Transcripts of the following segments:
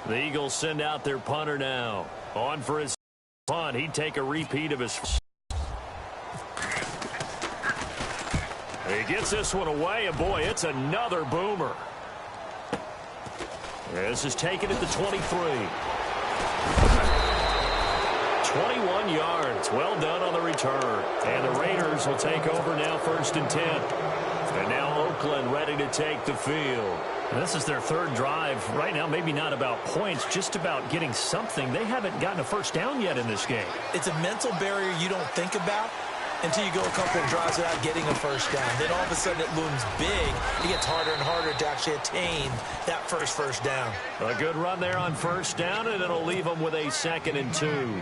The Eagles send out their punter now. On for his punt. He'd take a repeat of his. He gets this one away, and boy, it's another boomer. This is taken at the 23. 21 yards. Well done on the return. And the Raiders will take over now, 1st and 10. And now Oakland ready to take the field. This is their 3rd drive. Right now, maybe not about points, just about getting something. They haven't gotten a first down yet in this game. It's a mental barrier you don't think about until you go a couple of drives without getting a first down. Then all of a sudden it looms big. It gets harder and harder to actually attain that first down. A good run there on 1st down, and it'll leave them with a 2nd and 2.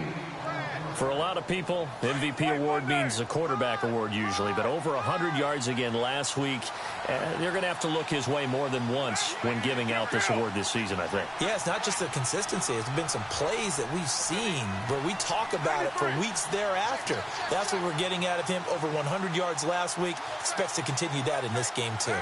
For a lot of people, MVP award means a quarterback award usually, but over 100 yards again last week. They're going to have to look his way more than once when giving out this award this season, I think. Yeah, it's not just the consistency. It's been some plays that we've seen where we talk about it for weeks thereafter. That's what we're getting out of him. Over 100 yards last week. Expects to continue that in this game, too.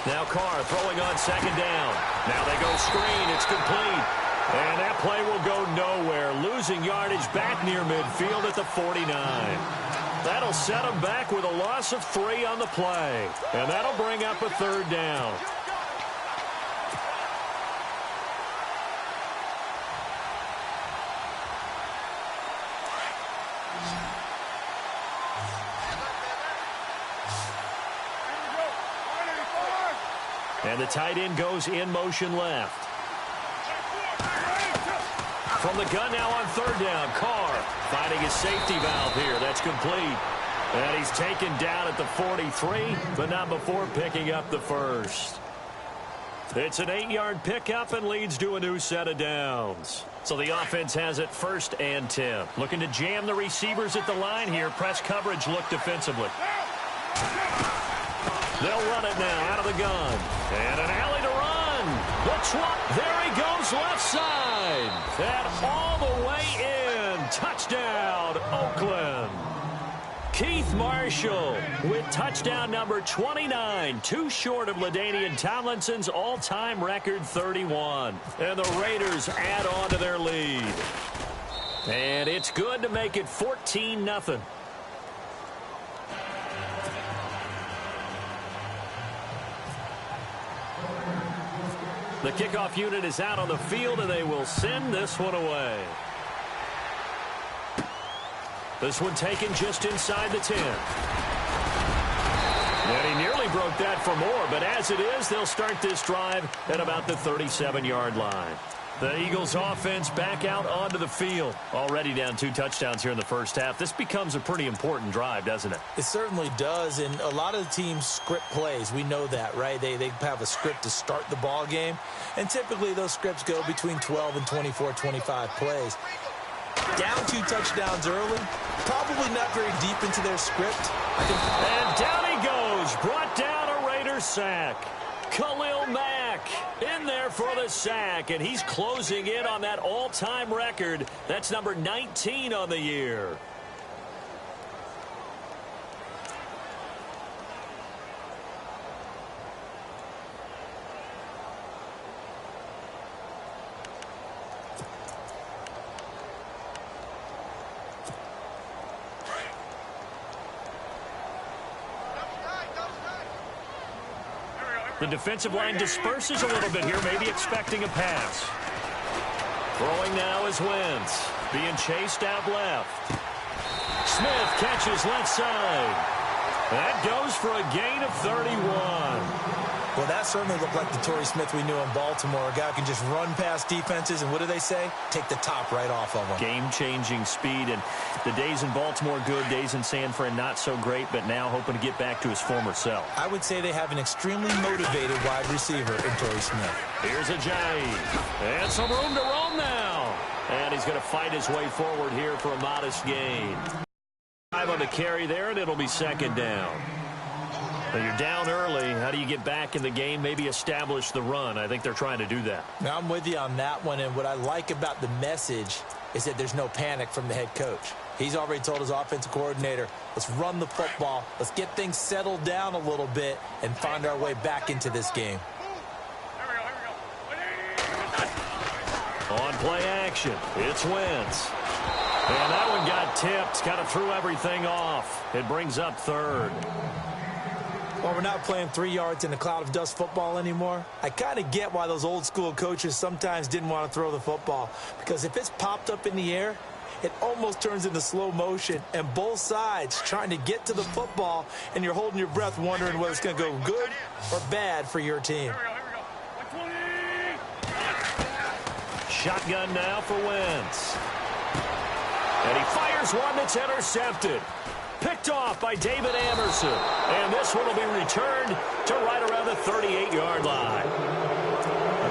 Now Carr throwing on 2nd down. Now they go screen. It's complete. And that play will go nowhere. Losing yardage back near midfield at the 49. That'll set them back with a loss of 3 on the play. And that'll bring up a 3rd down. And the tight end goes in motion left. From the gun now on 3rd down. Carr finding his safety valve here. That's complete. And he's taken down at the 43, but not before picking up the 1st. It's an 8-yard pickup and leads to a new set of downs. So the offense has it 1st and 10. Looking to jam the receivers at the line here. Press coverage look defensively. They'll run it now out of the gun. And an alley to run. The swap. There he goes left side. And all the way in. Touchdown, Oakland. Keith Marshall with touchdown number 29. Too short of LaDainian Tomlinson's all-time record 31. And the Raiders add on to their lead. And it's good to make it 14-0. The kickoff unit is out on the field, and they will send this one away. This one taken just inside the 10. And he nearly broke that for more, but as it is, they'll start this drive at about the 37-yard line. The Eagles offense back out onto the field. Already down 2 touchdowns here in the first half. This becomes a pretty important drive, doesn't it? It certainly does, and a lot of the teams script plays. We know that, right? They have a script to start the ball game, and typically those scripts go between 12 and 24, 25 plays. Down 2 touchdowns early, probably not very deep into their script. And down he goes, brought down a Raider sack. Khalil Mack in there for the sack, and he's closing in on that all-time record. That's number 19 on the year. The defensive line disperses a little bit here, maybe expecting a pass. Throwing now is Wentz, being chased out left. Smith catches left side. That goes for a gain of 31. Well, that certainly looked like the Torrey Smith we knew in Baltimore. A guy who can just run past defenses, and what do they say? Take the top right off of them. Game-changing speed, and the days in Baltimore good, days in San Fran not so great, but now hoping to get back to his former self. I would say they have an extremely motivated wide receiver in Torrey Smith. Here's Ajayi. And some room to roam now. And he's going to fight his way forward here for a modest gain. 5 on the carry there, and it'll be 2nd down. Now you're down early. How do you get back in the game? Maybe establish the run. I think they're trying to do that. Now I'm with you on that one, and what I like about the message is that there's no panic from the head coach. He's already told his offensive coordinator, let's run the football, let's get things settled down a little bit and find our way back into this game. On play action, it's Wentz. And that one got tipped, kind of threw everything off. It brings up third. Well, we're not playing 3 yards in a cloud of dust football anymore. I kind of get why those old school coaches sometimes didn't want to throw the football. Because if it's popped up in the air, it almost turns into slow motion. And both sides trying to get to the football, and you're holding your breath wondering whether it's going to go good or bad for your team. Shotgun now for Wentz. And he fires one that's intercepted. Picked off by David Amerson. And this one will be returned to right around the 38-yard line.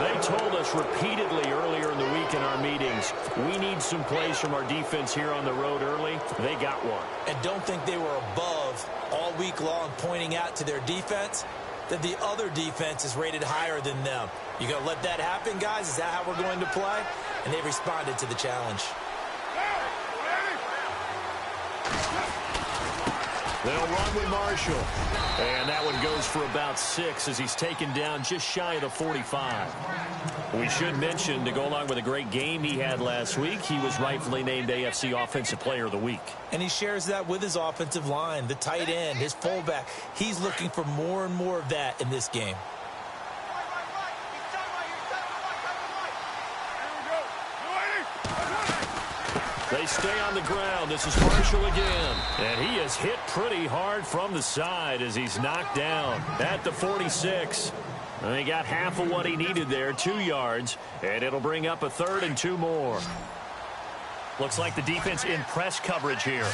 They told us repeatedly earlier in the week in our meetings, we need some plays from our defense here on the road early. They got one. And don't think they were above all week long pointing out to their defense that the other defense is rated higher than them. You going to let that happen, guys? Is that how we're going to play? And they responded to the challenge. They'll run with Marshall. And that one goes for about 6 as he's taken down just shy of the 45. We should mention, to go along with a great game he had last week, he was rightfully named AFC Offensive Player of the Week. And he shares that with his offensive line, the tight end, his fullback. He's looking for more and more of that in this game. They stay on the ground. This is Marshall again. And he is hit pretty hard from the side as he's knocked down at the 46. And he got half of what he needed there, 2 yards. And it'll bring up a 3rd and 2 more. Looks like the defense in press coverage here.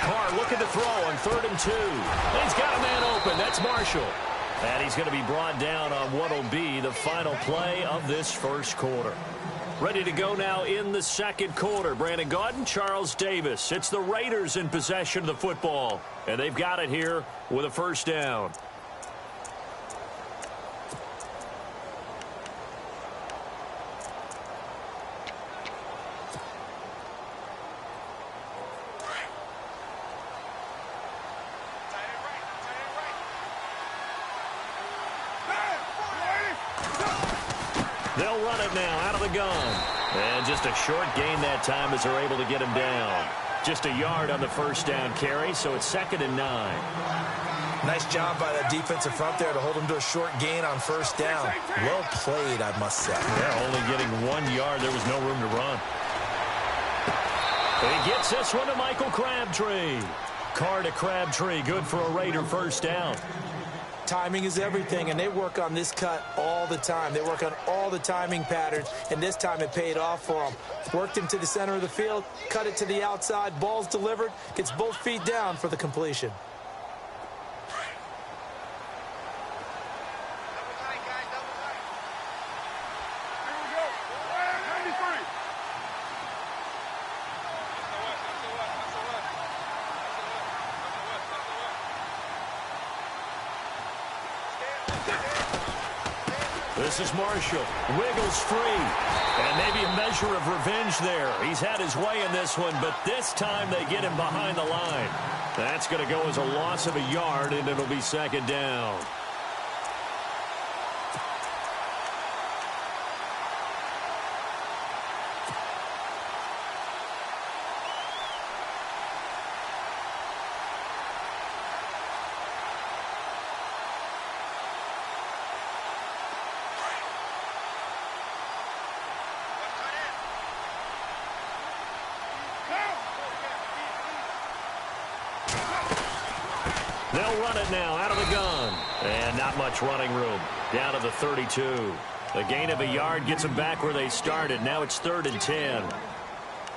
Carr looking to throw on 3rd and 2. He's got a man open. That's Marshall. And he's going to be brought down on what will be the final play of this first quarter. Ready to go now in the second quarter. Brandon Gaudin, Charles Davis. It's the Raiders in possession of the football. And they've got it here with a first down. They'll run it now out of the gun. And just a short gain that time as they're able to get him down. Just a yard on the first down carry, so it's 2nd and 9. Nice job by that defensive front there to hold him to a short gain on first down. Well played, I must say. Yeah, only getting 1 yard. There was no room to run. He gets this one to Michael Crabtree. Carr to Crabtree, good for a Raider first down. Timing is everything, and they work on this cut all the time. They work on all the timing patterns, and this time it paid off for them. Worked him to the center of the field, cut it to the outside, ball's delivered, gets both feet down for the completion. This is Marshall. Wiggles free. And maybe a measure of revenge there. He's had his way in this one, but this time they get him behind the line. That's going to go as a loss of a yard, and it'll be 2nd down. They'll run it now out of the gun. And not much running room. Down to the 32. A gain of a yard gets them back where they started. Now it's 3rd and 10.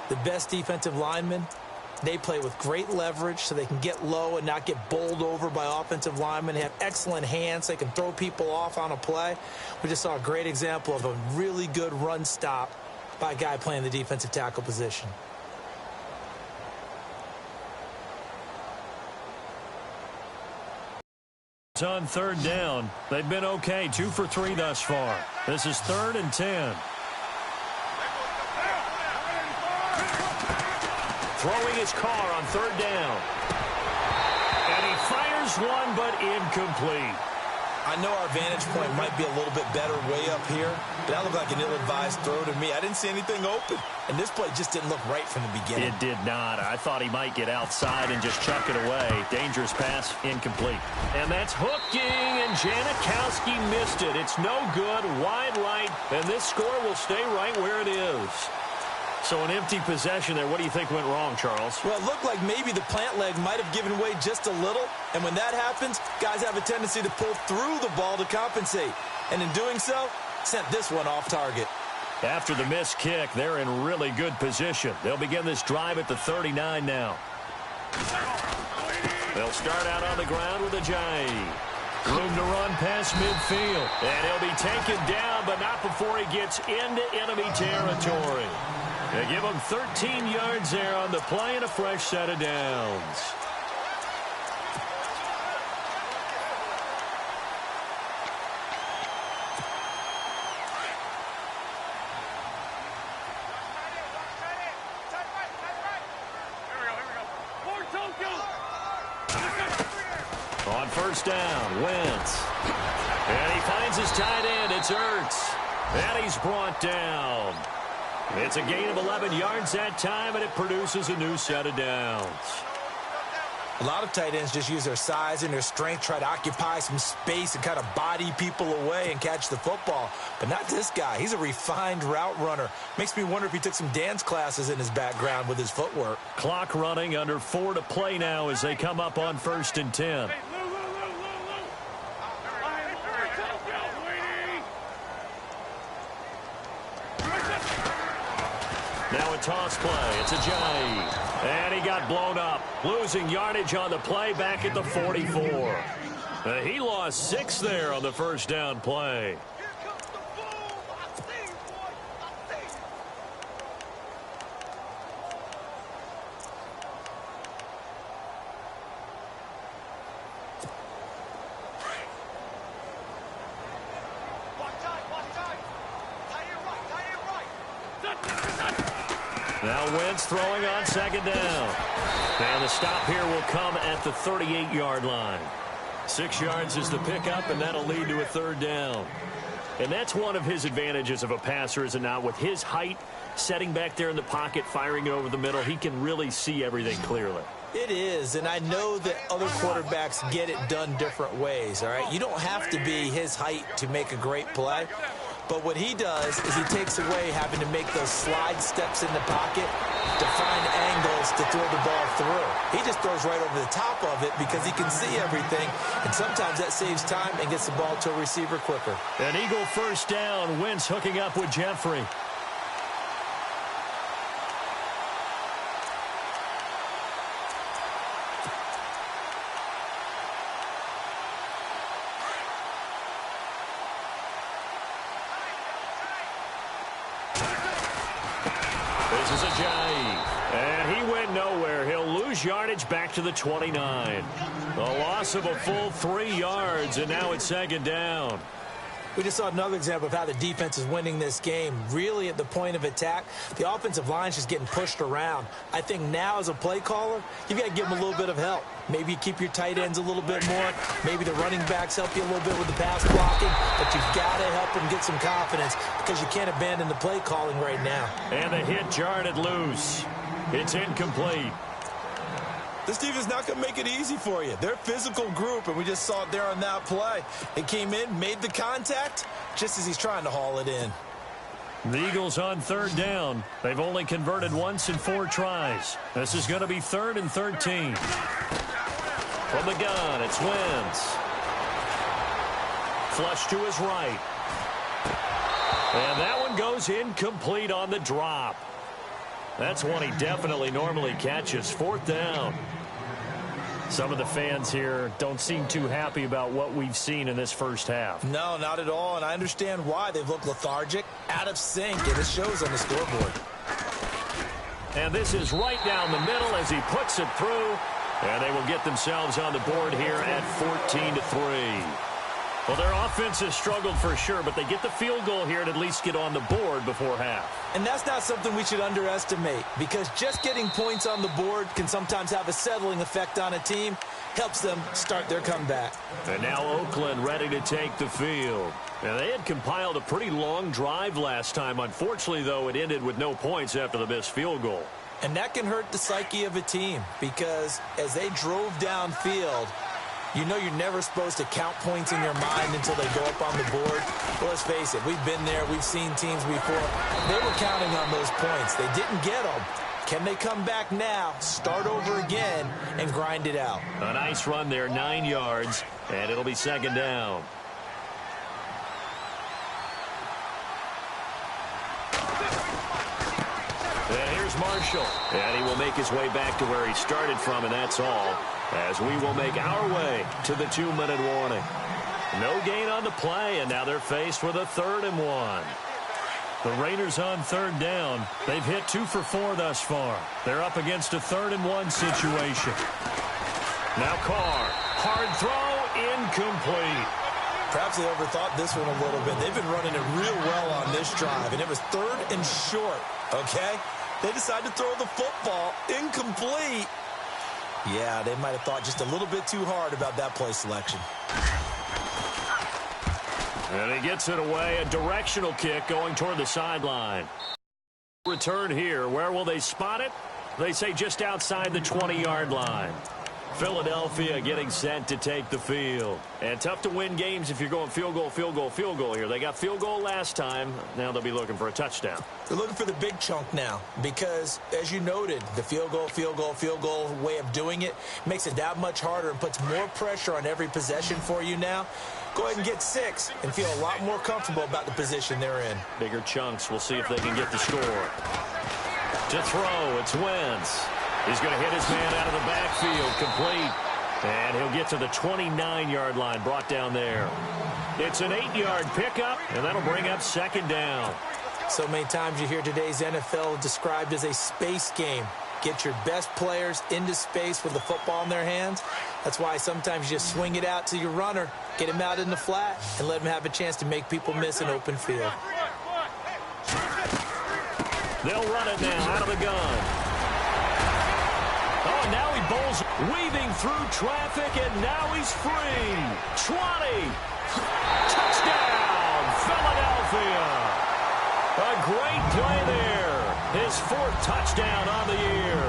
The best defensive linemen, they play with great leverage so they can get low and not get bowled over by offensive linemen. They have excellent hands. They can throw people off on a play. We just saw a great example of a really good run stop by a guy playing the defensive tackle position. On 3rd down, they've been okay, 2 for 3 thus far. This is 3rd and 10. throwing his car on third down. And he fires one, but incomplete. I know our vantage point might be a little bit better way up here, but that looked like an ill-advised throw to me. I didn't see anything open, and this play just didn't look right from the beginning. It did not. I thought he might get outside and just chuck it away. Dangerous pass, incomplete. And that's hooking, and Janikowski missed it. It's no good, wide right, and this score will stay right where it is. So an empty possession there. What do you think went wrong, Charles? Well, it looked like maybe the plant leg might have given way just a little. And when that happens, guys have a tendency to pull through the ball to compensate. And in doing so, sent this one off target. After the missed kick, they're in really good position. They'll begin this drive at the 39 now. They'll start out on the ground with Ajayi. Room to run past midfield. And he'll be taken down, but not before he gets into enemy territory. They give him 13 yards there on the play and a fresh set of downs. On first down, Wentz. And he finds his tight end. It's Ertz. And he's brought down. It's a gain of 11 yards that time, and it produces a new set of downs. A lot of tight ends just use their size and their strength, try to occupy some space and kind of body people away and catch the football. But not this guy. He's a refined route runner. Makes me wonder if he took some dance classes in his background with his footwork. Clock running, under 4 to play now as they come up on 1st and 10. Now a toss play. It's Ajayi. And he got blown up. Losing yardage on the play back at the 44. He lost 6 there on the first down play. Now Wentz throwing on second down. And the stop here will come at the 38-yard line. 6 yards is the pickup, and that'll lead to a third down. And that's one of his advantages of a passer, is it not? With his height, setting back there in the pocket, firing it over the middle, he can really see everything clearly. It is, and I know that other quarterbacks get it done different ways, all right? You don't have to be his height to make a great play. But what he does is he takes away having to make those slide steps in the pocket to find angles to throw the ball through. He just throws right over the top of it because he can see everything, and sometimes that saves time and gets the ball to a receiver quicker. An Eagle first down. Wentz hooking up with Jeffrey. This is Ajayi, and he went nowhere. He'll lose yardage back to the 29. A loss of a full 3 yards, and now it's second down. We just saw another example of how the defense is winning this game. Really at the point of attack, the offensive line's just getting pushed around. I think now as a play caller, you've got to give them a little bit of help. Maybe you keep your tight ends a little bit more. Maybe the running backs help you a little bit with the pass blocking. But you've got to help them get some confidence because you can't abandon the play calling right now. And the hit jarred it loose. It's incomplete. This defense is not going to make it easy for you. They're a physical group, and we just saw it there on that play. It came in, made the contact, just as he's trying to haul it in. The Eagles on third down. They've only converted once in 4 tries. This is going to be 3rd and 13. From the gun, it's Wentz. Flush to his right. And that one goes incomplete on the drop. That's one he definitely normally catches. 4th down. Some of the fans here don't seem too happy about what we've seen in this first half. No, not at all, and I understand why. They've looked lethargic, out of sync, and it shows on the scoreboard. And this is right down the middle as he puts it through. And they will get themselves on the board here at 14-3. Well, their offense has struggled for sure, but they get the field goal here and at least get on the board before half. And that's not something we should underestimate, because just getting points on the board can sometimes have a settling effect on a team. Helps them start their comeback. And now Oakland ready to take the field. Now, they had compiled a pretty long drive last time. Unfortunately, though, it ended with no points after the missed field goal. And that can hurt the psyche of a team, because as they drove downfield, you know you're never supposed to count points in your mind until they go up on the board. Well, let's face it, we've been there. We've seen teams before. They were counting on those points. They didn't get them. Can they come back now, start over again, and grind it out? A nice run there, 9 yards, and it'll be second down. And here's Marshall. And he will make his way back to where he started from, and that's all, as we will make our way to the 2-minute warning. No gain on the play, and now they're faced with a 3rd and 1. The Raiders on 3rd down. They've hit 2 for 4 thus far. They're up against a 3rd and 1 situation. Now Carr. Hard throw, incomplete. Perhaps they overthought this one a little bit. They've been running it real well on this drive, and it was 3rd and short, okay? They decided to throw the football incomplete. Yeah, they might have thought just a little bit too hard about that play selection. And he gets it away, a directional kick going toward the sideline. Return here. Where will they spot it? They say just outside the 20-yard line. Philadelphia getting set to take the field. And tough to win games if you're going field goal, field goal, field goal here. They got field goal last time. Now they'll be looking for a touchdown. They're looking for the big chunk now because, as you noted, the field goal, field goal, field goal way of doing it makes it that much harder and puts more pressure on every possession for you now. Go ahead and get 6 and feel a lot more comfortable about the position they're in. Bigger chunks. We'll see if they can get the score. To throw, it's Wentz. He's going to hit his man out of the backfield, complete. And he'll get to the 29-yard line, brought down there. It's an 8-yard pickup, and that'll bring up second down. So many times you hear today's NFL described as a space game. Get your best players into space with the football in their hands. That's why sometimes you just swing it out to your runner, get him out in the flat, and let him have a chance to make people miss an open field. They'll run it now out of the gun. Oh, now he bowls, weaving through traffic, and now he's free. 20. Touchdown, Philadelphia. A great play there. His 4th touchdown on the year.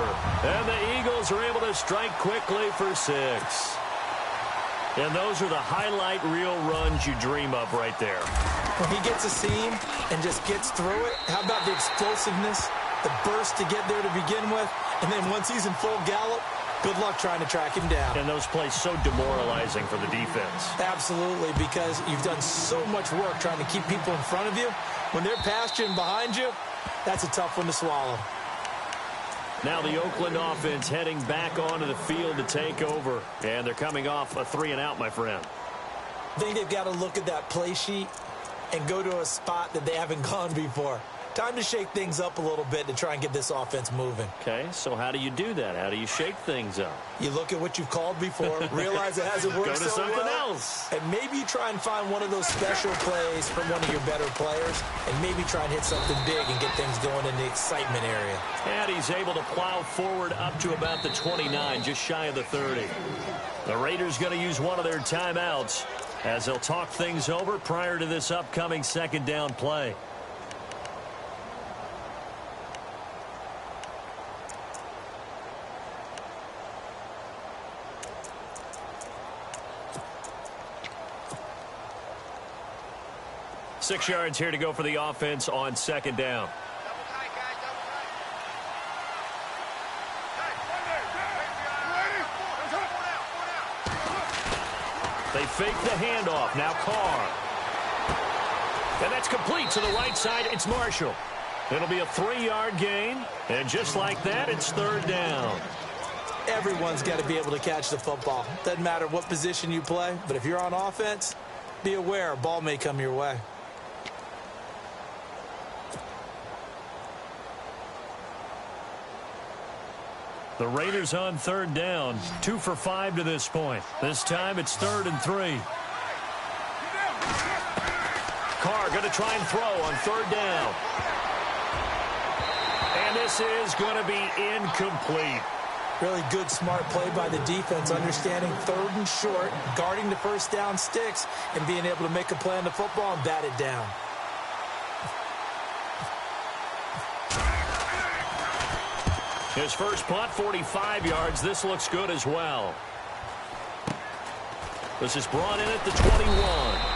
And the Eagles are able to strike quickly for 6. And those are the highlight reel runs you dream of right there. When he gets a seam and just gets through it, how about the explosiveness, the burst to get there to begin with, and then once he's in full gallop, good luck trying to track him down. And those plays so demoralizing for the defense. Absolutely, because you've done so much work trying to keep people in front of you. When they're past you and behind you, that's a tough one to swallow. Now the Oakland offense heading back onto the field to take over. And they're coming off a 3-and-out, my friend. I think they've got to look at that play sheet and go to a spot that they haven't gone before. Time to shake things up a little bit to try and get this offense moving. Okay, so how do you do that? How do you shake things up? You look at what you've called before, realize it hasn't worked so well. Go to something else. And maybe you try and find one of those special plays from one of your better players, and maybe try and hit something big and get things going in the excitement area. And he's able to plow forward up to about the 29, just shy of the 30. The Raiders going to use one of their timeouts as they'll talk things over prior to this upcoming second down play. Six yards here to go for the offense on second down. They fake the handoff. Now Carr. And that's complete to the right side. It's Marshall. It'll be a 3-yard gain. And just like that, it's third down. Everyone's got to be able to catch the football. Doesn't matter what position you play, but if you're on offense, be aware a ball may come your way. The Raiders on third down, 2 for 5 to this point. This time it's 3rd and 3. going to try and throw on third down. And this is going to be incomplete. Really good, smart play by the defense, understanding third and short, guarding the first down sticks, and being able to make a play on the football and bat it down. His first punt, 45 yards. This looks good as well. This is brought in at the 21.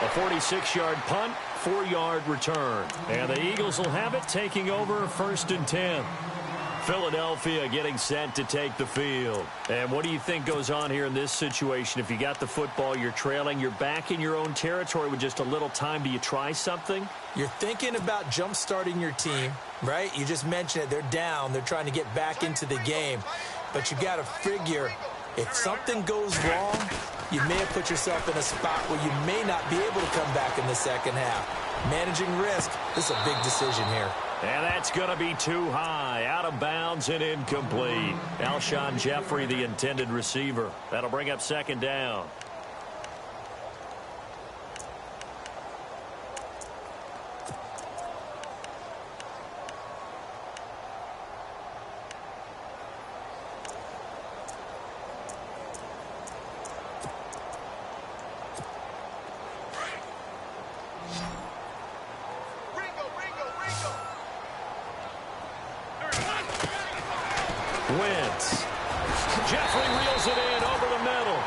A 46-yard punt, 4-yard return. And the Eagles will have it, taking over 1st and 10. Philadelphia getting set to take the field. And what do you think goes on here in this situation? If you got the football, you're trailing, you're back in your own territory with just a little time. Do you try something? You're thinking about jump-starting your team, right? You just mentioned it. They're down. They're trying to get back into the game. But you got to figure, if something goes wrong, you may have put yourself in a spot where you may not be able to come back in the second half. Managing risk, this is a big decision here. And that's going to be too high, out of bounds and incomplete. Alshon Jeffrey, the intended receiver. That'll bring up 2nd down. Wentz. Jeffrey reels it in over the middle.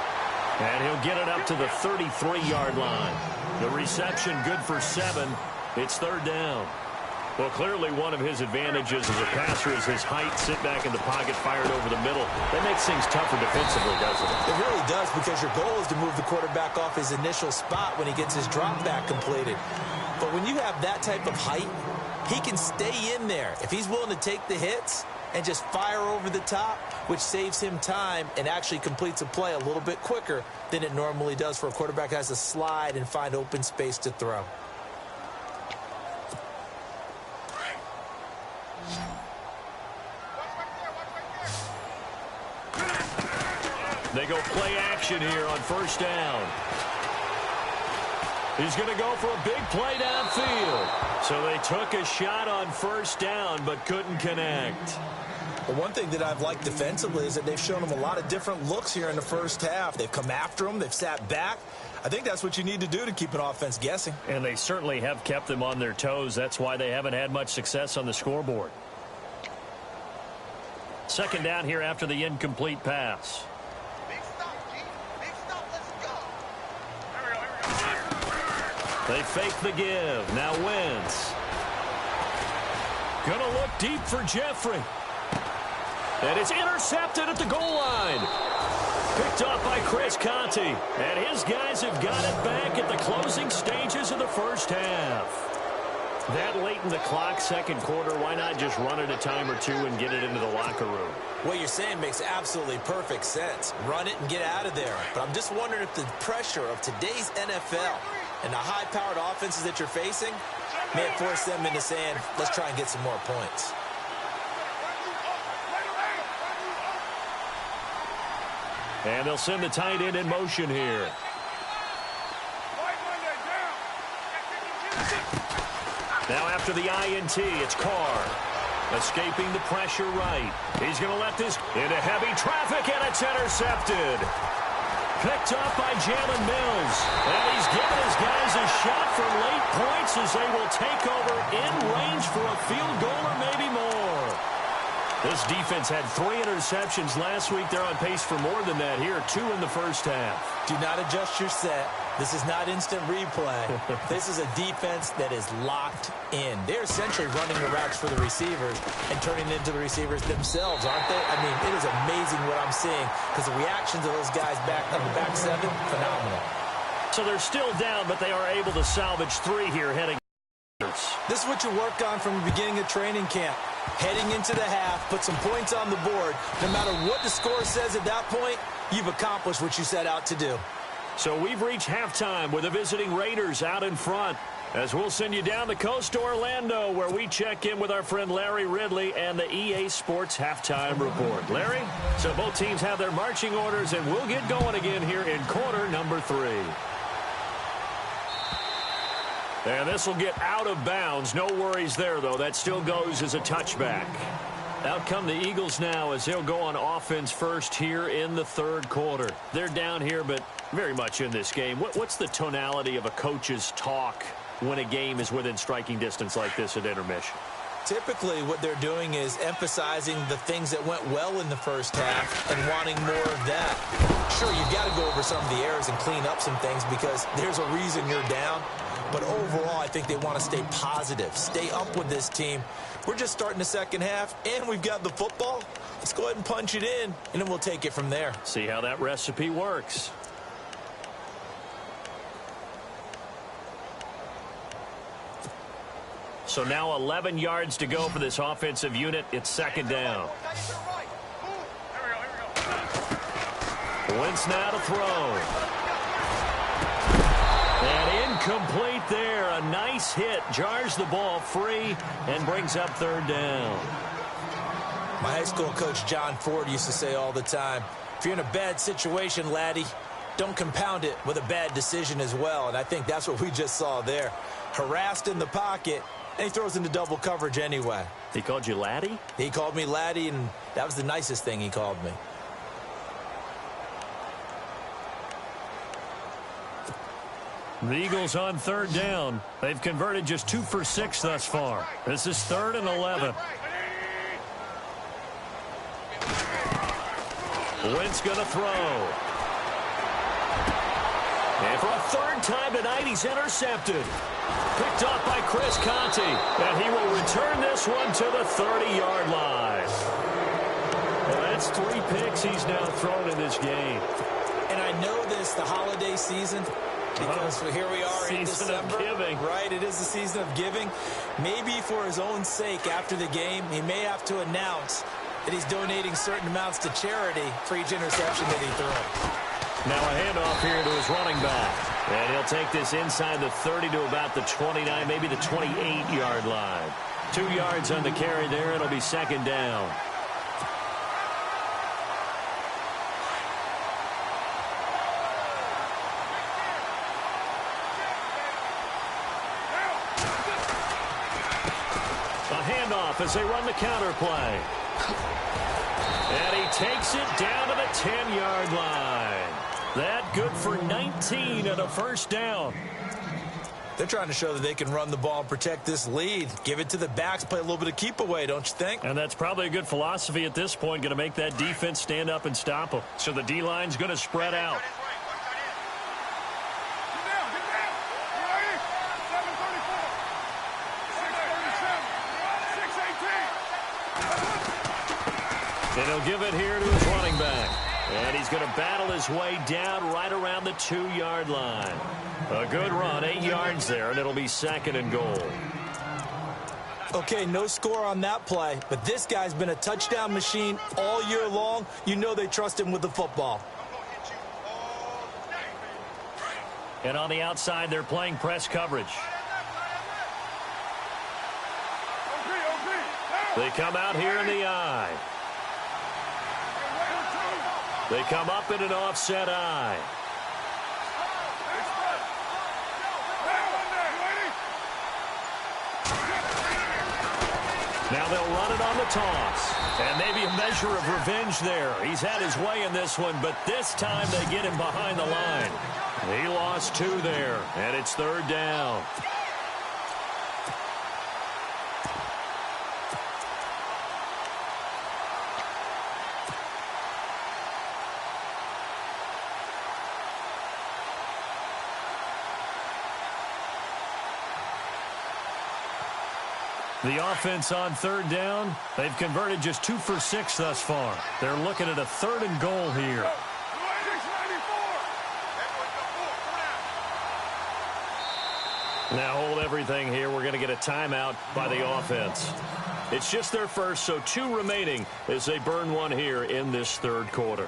And he'll get it up to the 33-yard line. The reception good for 7. It's 3rd down. Well, clearly one of his advantages as a passer is his height. Sit back in the pocket, fired over the middle. That makes things tougher defensively, doesn't it? It really does, because your goal is to move the quarterback off his initial spot when he gets his drop back completed. But when you have that type of height, he can stay in there. If he's willing to take the hits and just fire over the top, which saves him time and actually completes a play a little bit quicker than it normally does for a quarterback that has to slide and find open space to throw. They go play action here on 1st down. He's going to go for a big play downfield. So they took a shot on 1st down but couldn't connect. Well, one thing that I've liked defensively is that they've shown him a lot of different looks here in the first half. They've come after him. They've sat back. I think that's what you need to do to keep an offense guessing. And they certainly have kept them on their toes. That's why they haven't had much success on the scoreboard. 2nd down here after the incomplete pass. They fake the give. Now Wentz. Gonna look deep for Jeffrey. And it's intercepted at the goal line. Picked off by Chris Conte. And his guys have got it back at the closing stages of the first half. That late in the clock, 2nd quarter, why not just run it a time or two and get it into the locker room? What you're saying makes absolutely perfect sense. Run it and get out of there. But I'm just wondering if the pressure of today's NFL and the high-powered offenses that you're facing may have forced them into saying, let's try and get some more points. And they'll send the tight end in motion here. Now after the INT, it's Carr. Escaping the pressure right. He's going to let this into heavy traffic, and it's intercepted. Picked up by Jalen Mills. And he's given his guys a shot for late points as they will take over in range for a field goal or maybe more. This defense had 3 interceptions last week. They're on pace for more than that here. 2 in the first half. Do not adjust your set. This is not instant replay. This is a defense that is locked in. They're essentially running the routes for the receivers and turning it into the receivers themselves, aren't they? I mean, it is amazing what I'm seeing because the reactions of those guys back on the back 7, phenomenal. So they're still down, but they are able to salvage 3 here heading. This is what you work on from the beginning of training camp. Heading into the half, put some points on the board. No matter what the score says at that point, you've accomplished what you set out to do. So we've reached halftime with the visiting Raiders out in front. As we'll send you down the coast to Orlando, where we check in with our friend Larry Ridley and the EA Sports Halftime Report. Larry, so both teams have their marching orders, and we'll get going again here in quarter number 3. And this will get out of bounds. No worries there, though. That still goes as a touchback. Out come the Eagles now as they'll go on offense first here in the third quarter. They're down here, but very much in this game. What's the tonality of a coach's talk when a game is within striking distance like this at intermission? Typically, what they're doing is emphasizing the things that went well in the first half and wanting more of that. Sure, you've got to go over some of the errors and clean up some things because there's a reason you're down. But overall, I think they want to stay positive, stay up with this team. We're just starting the second half, and we've got the football. Let's go ahead and punch it in, and then we'll take it from there. See how that recipe works. So now 11 yards to go for this offensive unit. It's second down. Wentz now to throw. And incomplete there. A nice hit. Jars the ball free and brings up third down. My high school coach, John Ford, used to say all the time, if you're in a bad situation, laddie, don't compound it with a bad decision as well. And I think that's what we just saw there. Harassed in the pocket, and he throws into double coverage anyway. He called you laddie? He called me laddie, and that was the nicest thing he called me. The Eagles on third down. They've converted just 2 for 6 thus far. This is 3rd and 11. Wentz going to throw. And for a third time tonight, he's intercepted. Picked off by Chris Conte. And he will return this one to the 30-yard line. Well, that's 3 picks he's now thrown in this game. And I know this, the holiday season, because here we are in December. Right, it is the season of giving. Maybe for his own sake after the game, he may have to announce that he's donating certain amounts to charity for each interception that he throws. Now a handoff here to his running back. And he'll take this inside the 30 to about the 29, maybe the 28-yard line. 2 yards on the carry there. It'll be second down. A handoff as they run the counter play. And he takes it down to the 10-yard line. That good for 19 and a first down. They're trying to show that they can run the ball and protect this lead. Give it to the backs, play a little bit of keep away, don't you think? And that's probably a good philosophy at this point, going to make that defense stand up and stop them. So the D-line's going to spread out. And he'll give it here to his running back. And he's going to battle his way down right around the 2-yard line. A good run, 8 yards there, and it'll be second and goal. Okay, no score on that play, but this guy's been a touchdown machine all year long. You know they trust him with the football. And on the outside, they're playing press coverage. They come out here in the eye. They come up in an offset eye. Now they'll run it on the toss. And maybe a measure of revenge there. He's had his way in this one, but this time they get him behind the line. He lost 2 there, and it's third down. The offense on third down, they've converted just 2 for 6 thus far. They're looking at a 3rd and goal here. Now hold everything here. We're going to get a timeout by the offense. It's just their first, so 2 remaining as they burn 1 here in this third quarter.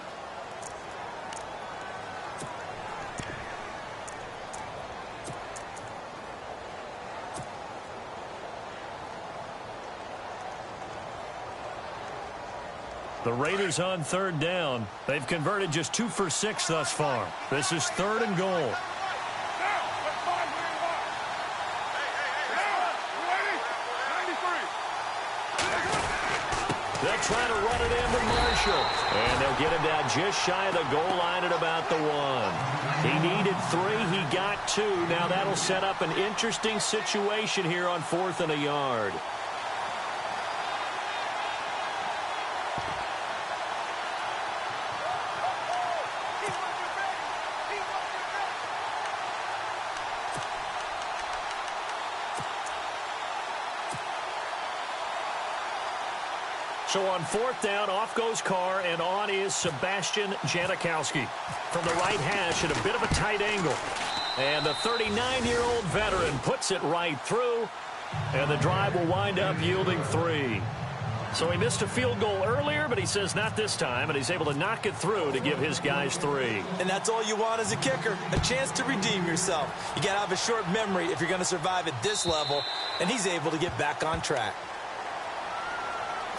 The Raiders on third down. They've converted just 2 for 6 thus far. This is 3rd and goal. They'll get him down just shy of the goal line at about the 1. He needed 3. He got 2. Now that'll set up an interesting situation here on 4th and a yard. So on 4th down, off goes Carr, and on is Sebastian Janikowski. From the right hash at a bit of a tight angle. And the 39-year-old veteran puts it right through, and the drive will wind up yielding 3. So he missed a field goal earlier, but he says not this time, and he's able to knock it through to give his guys 3. And that's all you want as a kicker, a chance to redeem yourself. You got to have a short memory if you're going to survive at this level, and he's able to get back on track.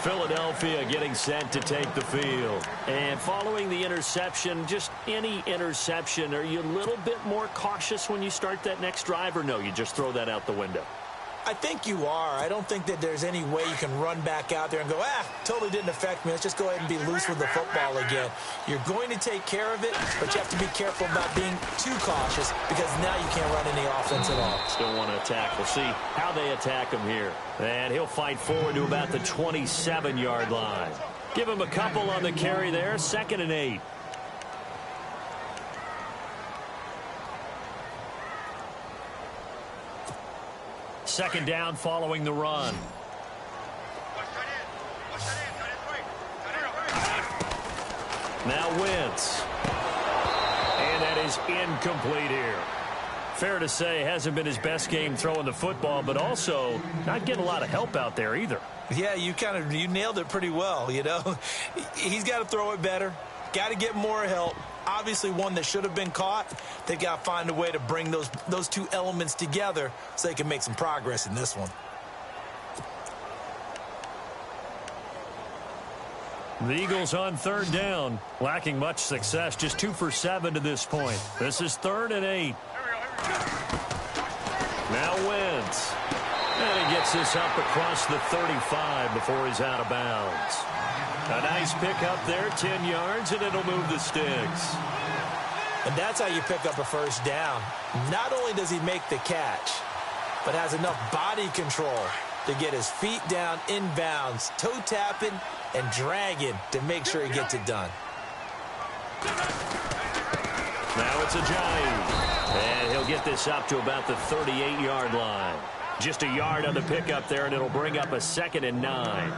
Philadelphia getting set to take the field. And following the interception, just any interception, are you a little bit more cautious when you start that next drive, or no, you just throw that out the window? I think you are. I don't think that there's any way you can run back out there and go, totally didn't affect me. Let's just go ahead and be loose with the football again. You're going to take care of it, but you have to be careful about being too cautious because now you can't run any offense at all. Still want to attack. We'll see how they attack him here. And he'll fight forward to about the 27-yard line. Give him a couple on the carry there. 2nd and 8. Second down following the run. Now Wentz. And that is incomplete here. Fair to say, hasn't been his best game throwing the football, but also not getting a lot of help out there either. Yeah, you nailed it pretty well, you know. He's got to throw it better. Got to get more help. Obviously one that should have been caught. They've got to find a way to bring those two elements together so they can make some progress in this one. The Eagles on 3rd down, lacking much success, just 2 for 7 to this point. This is 3rd and 8. Now Wentz. And he gets this up across the 35 before he's out of bounds. A nice pick up there, 10 yards, and it'll move the sticks. And that's how you pick up a first down. Not only does he make the catch, but has enough body control to get his feet down inbounds, toe tapping and dragging to make sure he gets it done. Now it's Ajayi. And he'll get this up to about the 38-yard line. Just a yard on the pickup there, and it'll bring up a 2nd and 9.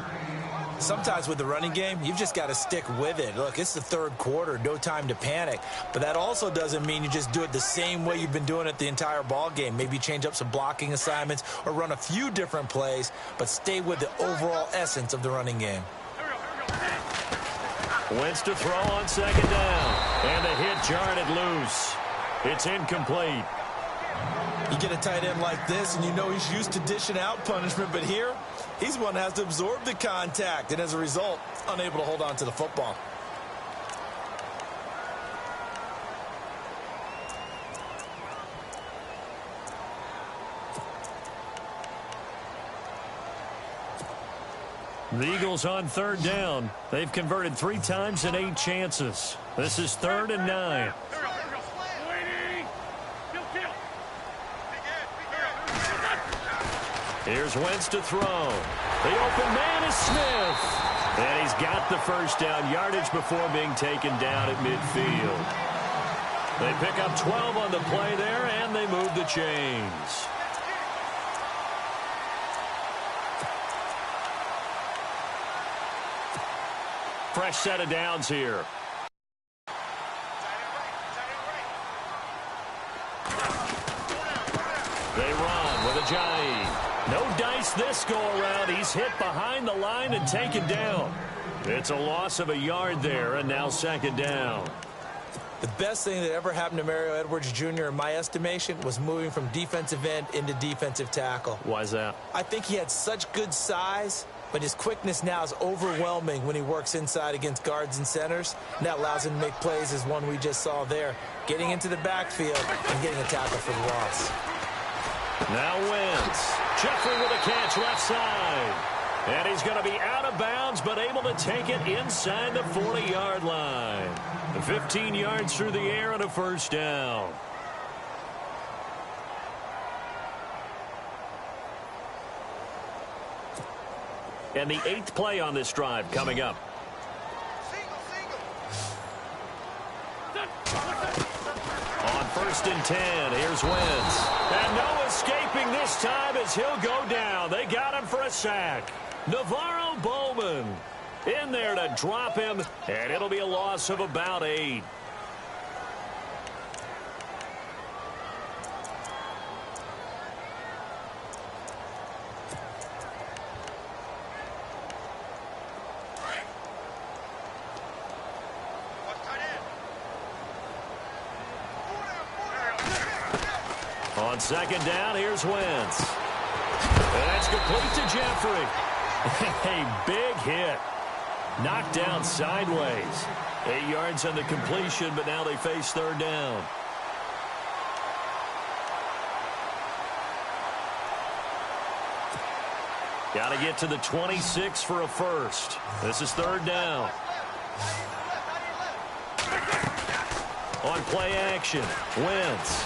Sometimes with the running game, you've just got to stick with it. Look, it's the 3rd quarter, no time to panic. But that also doesn't mean you just do it the same way you've been doing it the entire ball game. Maybe change up some blocking assignments or run a few different plays, but stay with the overall essence of the running game. Wentz to throw on 2nd down. And the hit jarred it loose. It's incomplete. You get a tight end like this, and you know he's used to dishing out punishment, but here, he's one that has to absorb the contact, and as a result, unable to hold on to the football. The Eagles on 3rd down. They've converted 3 times in 8 chances. This is 3rd and 9. Here's Wentz to throw. The open man is Smith. And he's got the first down yardage before being taken down at midfield. They pick up 12 on the play there, and they move the chains. Fresh set of downs here. They run with Ajayi. No dice this go-around. He's hit behind the line and taken down. It's a loss of a yard there, and now 2nd down. The best thing that ever happened to Mario Edwards Jr., in my estimation, was moving from defensive end into defensive tackle. Why is that? I think he had such good size, but his quickness now is overwhelming when he works inside against guards and centers. And that allows him to make plays as one we just saw there, getting into the backfield and getting a tackle for the loss. Now Wentz. Jeffrey with a catch left side. And he's going to be out of bounds, but able to take it inside the 40-yard line. 15 yards through the air and a first down. And the 8th play on this drive coming up. On 1st and 10, here's Wentz. And no escaping this time as he'll go down. They got him for a sack. Navarro Bowman in there to drop him, and it'll be a loss of about 8. On 2nd down, here's Wentz. And that's complete to Jeffrey. A big hit. Knocked down sideways. 8 yards on the completion, but now they face 3rd down. Got to get to the 26 for a first. This is 3rd down. On play action, Wentz.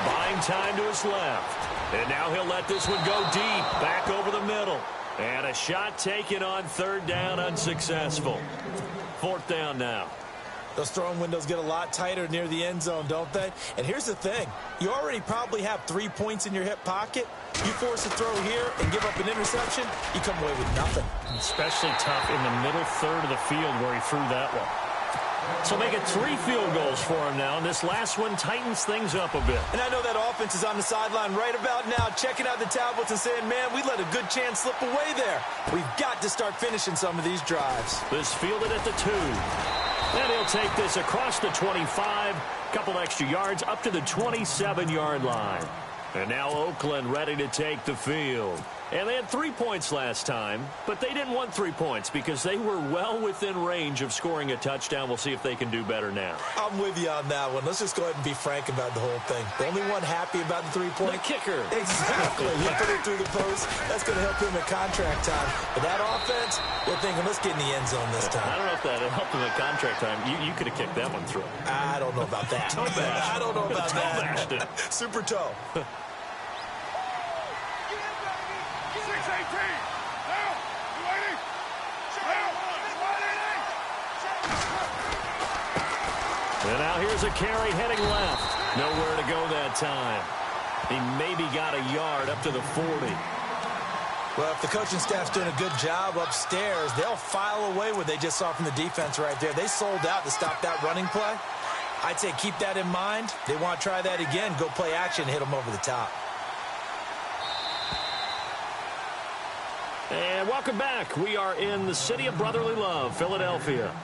Buying time to his left. And now he'll let this one go deep. Back over the middle. And a shot taken on 3rd down, unsuccessful. 4th down now. Those throwing windows get a lot tighter near the end zone, don't they? And here's the thing. You already probably have 3 points in your hip pocket. You force a throw here and give up an interception, you come away with nothing. Especially tough in the middle third of the field where he threw that one. So make it 3 field goals for him now, and this last one tightens things up a bit. And I know that offense is on the sideline right about now, checking out the tablets and saying, man, we let a good chance slip away there. We've got to start finishing some of these drives. This fielded at the 2. And he'll take this across the 25, couple extra yards up to the 27-yard line. And now Oakland ready to take the field. And they had 3 points last time, but they didn't want 3 points because they were well within range of scoring a touchdown. We'll see if they can do better now. I'm with you on that one. Let's just go ahead and be frank about the whole thing. The only one happy about the 3-point? The kicker. Exactly. He put it through the post. That's going to help him at contract time. But that offense, they're thinking, let's get in the end zone this time. I don't know if that helped him at contract time. You could have kicked that one through. I don't know about that. Toe bash. I don't know about toe that. Bashed it. Super toe. And now here's a carry heading left. Nowhere to go that time. He maybe got a yard up to the 40. Well, if the coaching staff's doing a good job upstairs, they'll file away what they just saw from the defense right there. They sold out to stop that running play. I'd say keep that in mind. They want to try that again. Go play action, hit them over the top. And welcome back. We are in the city of brotherly love, Philadelphia.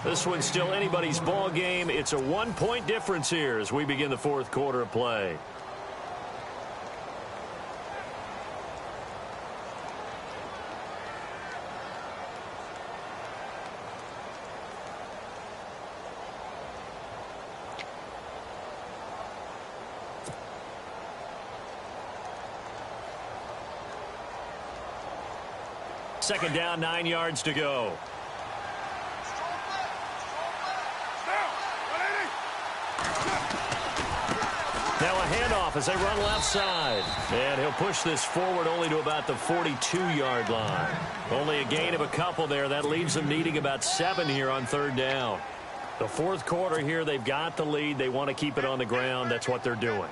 This one's still anybody's ball game. It's a 1-point difference here as we begin the 4th quarter of play. Second down, 9 yards to go. Now a handoff as they run left side. And he'll push this forward only to about the 42-yard line. Only a gain of a couple there. That leaves them needing about 7 here on 3rd down. The 4th quarter here, they've got the lead. They want to keep it on the ground. That's what they're doing.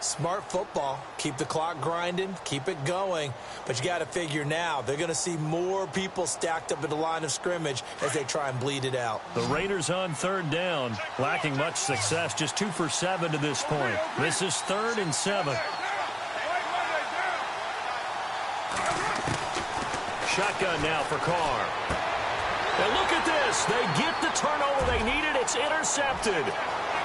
Smart football. Keep the clock grinding. Keep it going. But you got to figure now, they're going to see more people stacked up at the line of scrimmage as they try and bleed it out. The Raiders on 3rd down, lacking much success, just 2 for 7 to this point. This is 3rd and 7. Shotgun now for Carr. And look at this. They get the turnover they needed. It's intercepted.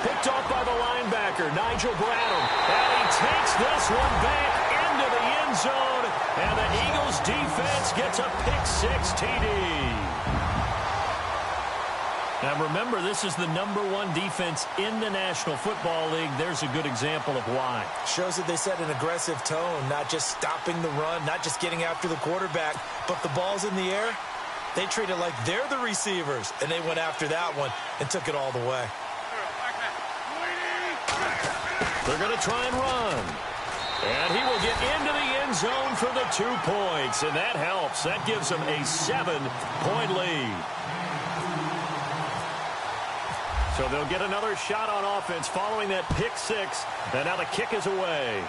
Picked off by the linebacker, Nigel Bradham. And he takes this one back into the end zone. And the Eagles defense gets a pick-6 TD. Now remember, this is the #1 defense in the National Football League. There's a good example of why. Shows that they set an aggressive tone, not just stopping the run, not just getting after the quarterback, but the ball's in the air. They treat it like they're the receivers, and they went after that one and took it all the way. They're going to try and run. And he will get into the end zone for the 2 points, and that helps. That gives them a 7-point lead. So they'll get another shot on offense following that pick six, and now the kick is away.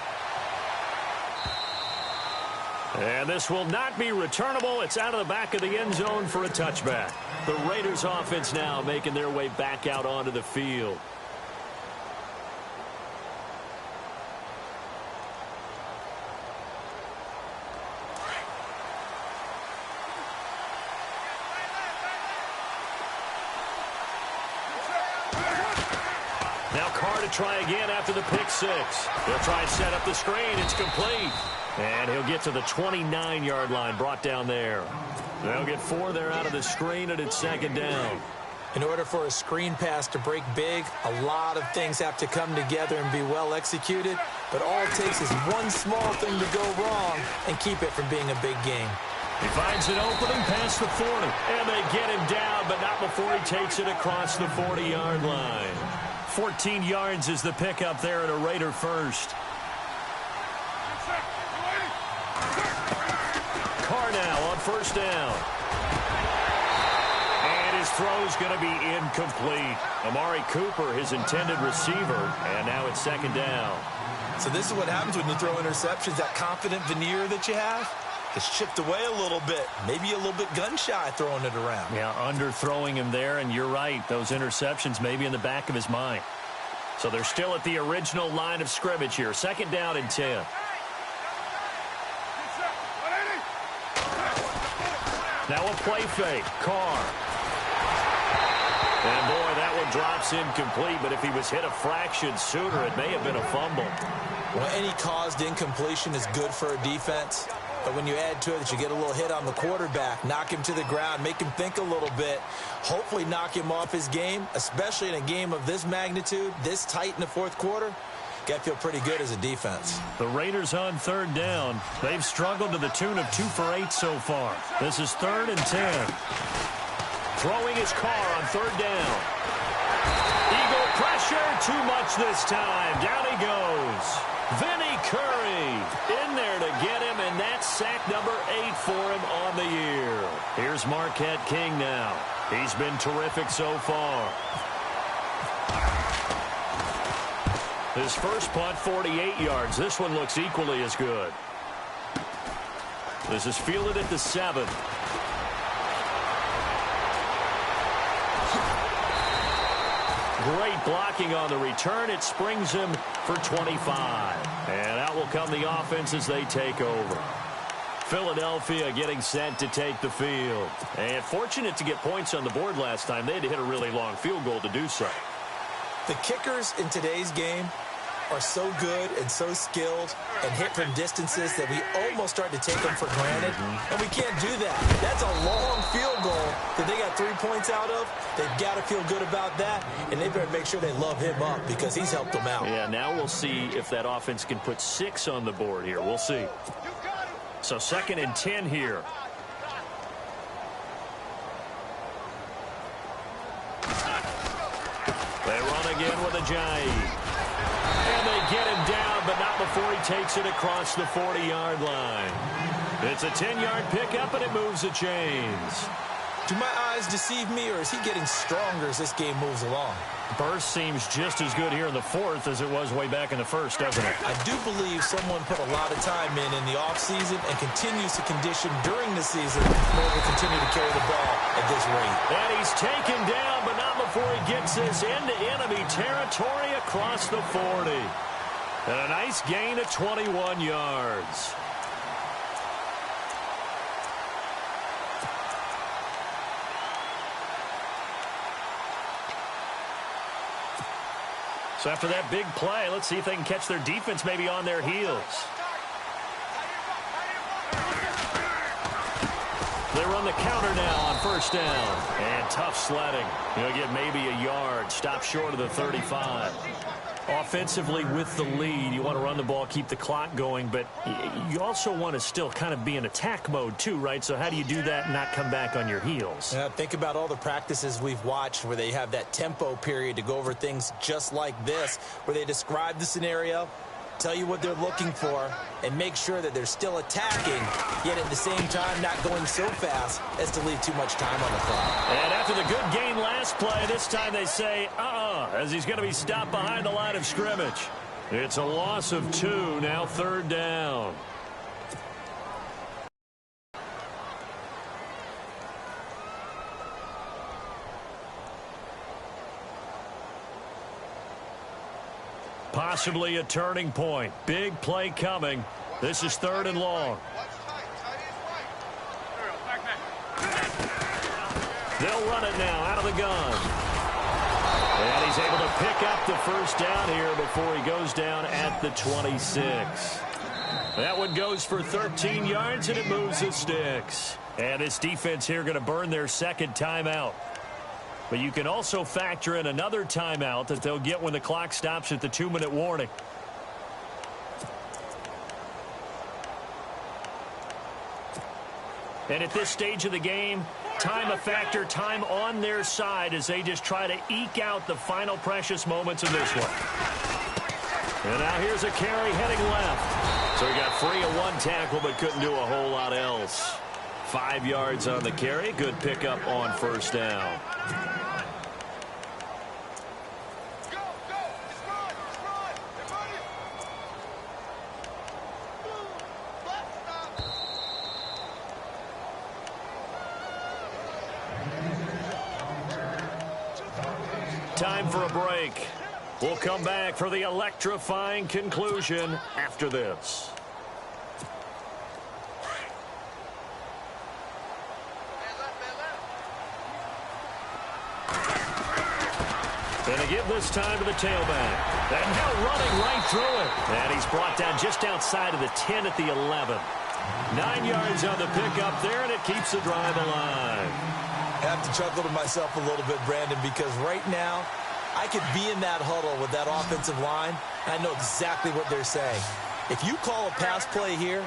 And this will not be returnable. It's out of the back of the end zone for a touchback. The Raiders offense now making their way back out onto the field. Now Carr to try again after the pick six. He'll try and set up the screen. It's complete. And he'll get to the 29-yard line, brought down there. They'll get 4 there out of the screen, and it's 2nd down. In order for a screen pass to break big, a lot of things have to come together and be well executed. But all it takes is one small thing to go wrong and keep it from being a big game. He finds an opening past the 40. And they get him down, but not before he takes it across the 40-yard line. 14 yards is the pickup there at a Raider first. Carr now on 1st down. And his throw's going to be incomplete. Amari Cooper, his intended receiver, and now it's 2nd down. So this is what happens when you throw interceptions. That confident veneer that you have is chipped away a little bit. Maybe a little bit gun-shy throwing it around. Yeah, underthrowing him there, and you're right. Those interceptions may be in the back of his mind. So they're still at the original line of scrimmage here. 2nd down and 10. Now a play fake. Carr. And boy, that one drops incomplete, but if he was hit a fraction sooner, it may have been a fumble. Well, any caused incompletion is good for a defense. But when you add to it that you get a little hit on the quarterback, knock him to the ground, make him think a little bit, hopefully knock him off his game, especially in a game of this magnitude, this tight in the 4th quarter, got to feel pretty good as a defense. The Raiders on 3rd down. They've struggled to the tune of 2 for 8 so far. This is 3rd and 10. Throwing his Carr on 3rd down. Eagle pressure, too much this time. Down he goes. Vinny Curry in there to get him, and that's sack number 8 for him on the year. Here's Marquette King now. He's been terrific so far. His first punt, 48 yards. This one looks equally as good. This is fielded at the 7. Great blocking on the return. It springs him for 25. And out will come the offense as they take over. Philadelphia getting set to take the field. And fortunate to get points on the board last time. They had to hit a really long field goal to do so. The kickers in today's game are so good and so skilled and hit from distances that we almost start to take them for granted. And we can't do that. That's a long field goal that they got 3 points out of. They've got to feel good about that, and they better make sure they love him up because he's helped them out. Yeah, now we'll see if that offense can put 6 on the board here. We'll see. So 2nd and 10 here. They run again with Ajayi. And they get him down, but not before he takes it across the 40-yard line. It's a 10-yard pickup, and it moves the chains. Do my eyes deceive me, or is he getting stronger as this game moves along? Burst seems just as good here in the 4th as it was way back in the 1st, doesn't it? I do believe someone put a lot of time in the offseason and continues to condition during the season in order to continue to carry the ball at this rate. And he's taken down, but not before he gets this into enemy territory across the 40. And a nice gain of 21 yards. So after that big play, let's see if they can catch their defense maybe on their heels. They run the counter now on first down. And tough sledding. He'll get maybe a yard. Stop short of the 35. Offensively with the lead, you want to run the ball, keep the clock going, but you also want to still kind of be in attack mode too, right? So how do you do that and not come back on your heels? Yeah, think about all the practices we've watched where they have that tempo period to go over things just like this, where they describe the scenario, tell you what they're looking for, and make sure that they're still attacking, yet at the same time not going so fast as to leave too much time on the clock. And after the good gain last play, this time they say, as he's going to be stopped behind the line of scrimmage. It's a loss of 2, now third down. Possibly a turning point. Big play coming. This is third and long. They'll run it now out of the gun. And he's able to pick up the first down here before he goes down at the 26. That one goes for 13 yards, and it moves the sticks. And this defense here going to burn their second timeout. But you can also factor in another timeout that they'll get when the clock stops at the 2-minute warning. And at this stage of the game, time a factor, time on their side as they just try to eke out the final precious moments of this one. And now here's a carry heading left. So he got free of one tackle but couldn't do a whole lot else. 5 yards on the carry. Good pickup on first down. Time for a break. We'll come back for the electrifying conclusion after this. And to give this time to the tailback. And now running right through it. And he's brought down just outside of the 10 at the 11. 9 yards on the pickup there, and it keeps the drive alive. I have to chuckle to myself a little bit, Brandon, because right now I could be in that huddle with that offensive line, and I know exactly what they're saying. If you call a pass play here,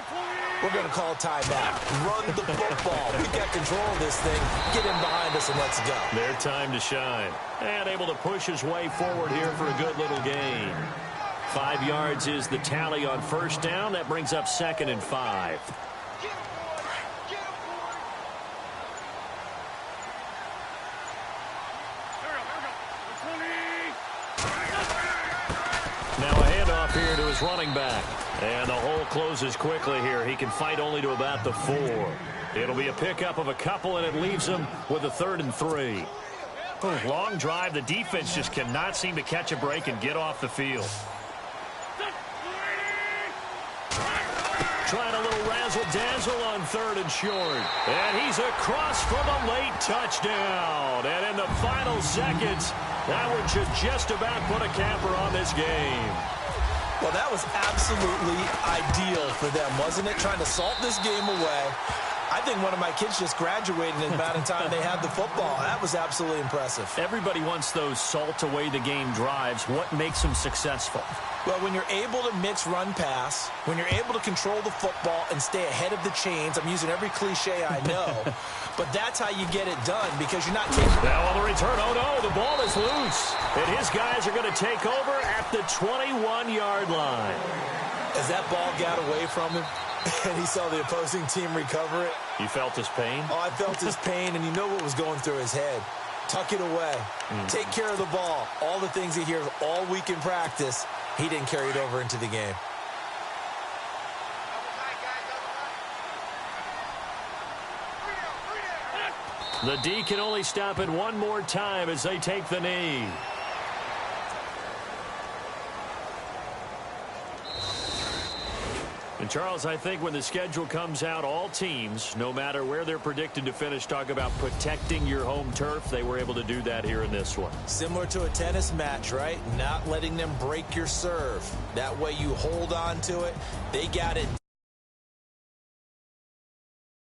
we're going to call a timeout. Run the football. We've got control of this thing. Get in behind us and let's go. Their time to shine. And able to push his way forward here for a good little gain. 5 yards is the tally on first down. That brings up 2nd and 5. Now a handoff here to his running back. And the hole closes quickly here. He can fight only to about the 4. It'll be a pickup of a couple, and it leaves him with a 3rd and 3. Long drive. The defense just cannot seem to catch a break and get off the field. Trying a little razzle-dazzle on 3rd and short. And he's across from a late touchdown. And in the final seconds, that one should just about put a capper on this game. Well, that was absolutely ideal for them, wasn't it? Trying to salt this game away. I think one of my kids just graduated in the amount of time they had the football. That was absolutely impressive. Everybody wants those salt-away-the-game drives. What makes them successful? Well, when you're able to mix run-pass, when you're able to control the football and stay ahead of the chains, I'm using every cliche I know, but that's how you get it done because you're not taking... Now on the return, oh no, the ball is loose. And his guys are going to take over at the 21-yard line. As that ball got away from him, and he saw the opposing team recover it. You felt his pain? Oh, I felt his pain, and you know what was going through his head. Tuck it away. Take care of the ball. All the things he hears all week in practice, he didn't carry it over into the game. The D can only stop it one more time as they take the knee. And, Charles, I think when the schedule comes out, all teams, no matter where they're predicted to finish, talk about protecting your home turf. They were able to do that here in this one. Similar to a tennis match, right? Not letting them break your serve. That way you hold on to it. They got it